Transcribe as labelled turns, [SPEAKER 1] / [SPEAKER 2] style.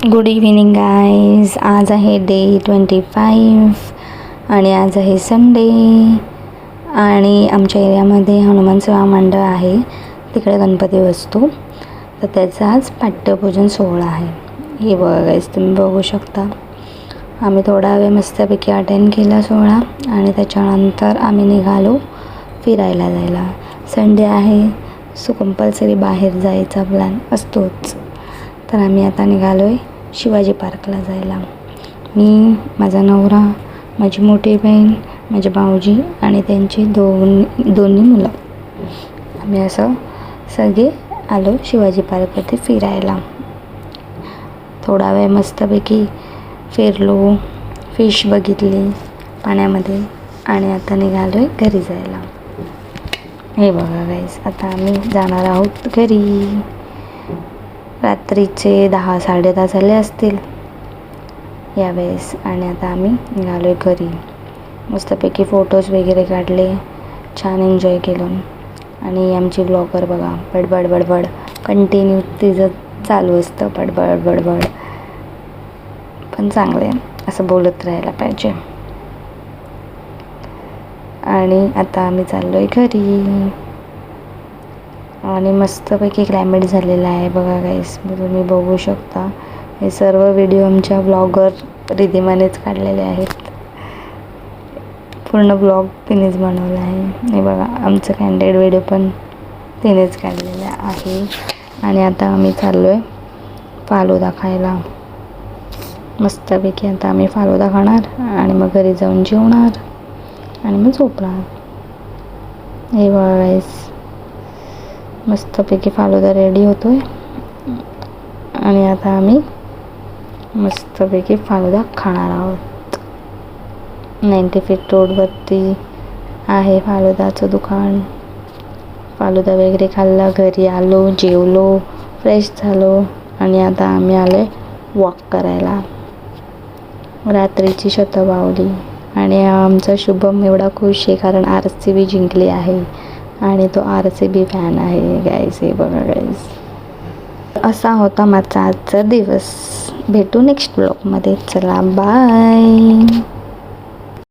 [SPEAKER 1] Good evening guys. आज आहे day 25 आणि आज आहे संडे आणि आमच्या एरियामध्ये हनुमान सेवा मंडळ आहे, तिकडे गणपती बसतो, तर त्याचा आज पाट्यपूजन सोहळा आहे. हे बघा गाईज, तुम्ही बघू शकता. आम्ही थोडा वेळ मस्तपैकी अटेंड केला सोहळा आणि त्याच्यानंतर आम्ही निघालो फिरायला जायला. संडे आहे सो कंपल्सरी बाहेर जायचा प्लॅन असतोच. तर आम्ही आता निघालो आहे शिवाजी पार्कला जायला. मी, माझा नवरा, माझी मोठी बहीण, माझे भाऊजी आणि त्यांची दोन्ही मुलं, आम्ही असं सगळे आलो शिवाजी पार्कवरती फिरायला. थोडा वेळ मस्तपैकी फिरलो, फिश बघितली पाण्यामध्ये आणि आता निघालो आहे घरी जायला. हे बघा गाईस, आता आम्ही जाणार आहोत घरी. रात्रीचे 10-10:30 झाले असतील यावेळेस आणि आता आम्ही निघालो आहे घरी. मस्तपैकी फोटोज वगैरे काढले, छान एन्जॉय केलं. आणि आमची ब्लॉगर बघा, बडबड बडबड कंटिन्यू तिचं चालू असतं, बडबड बडबड. पण चांगलं आहे, असं बोलत राहायला पाहिजे. आणि आता आम्ही चाललो आहे घरी आणि मस्तपैकी क्लायमेट झालेलं आहे बघा गाईस, तुम्ही बघू शकता. हे सर्व व्हिडिओ आमच्या ब्लॉगर रिधिमानेच काढलेले आहेत. पूर्ण ब्लॉग तिनेच बनवला आहे. हे बघा, आमचं कॅन्डेड व्हिडिओ पण तिनेच काढलेला आहे. आणि आता आम्ही चाललो आहे फालुदा खायला. मस्तपैकी आता आम्ही फालुदा खाणार आणि मग घरी जाऊन जेवणार आणि मग झोपणार. हे बघा गाईस, मस्तपैकी फालुदा रेडी होतोय आणि आता आम्ही मस्तपैकी फालुदा खाणार आहोत. 90 फीट रोडवरती आहे फालुदाचं दुकान. फालुदा वगैरे खाल्ला, घरी आलो, जेवलो, फ्रेश झालो आणि आता आम्ही आलो वॉक करायला. रात्रीची शतपावली आणि आमचा शुभम एवढा खुश आहे कारण RCB जिंकली आहे आणि तो RCB फॅन आहे गाईस. हे बघा गाईस, असा होता माझा आजचा दिवस. भेटू नेक्स्ट ब्लॉगमध्ये. चला बाय.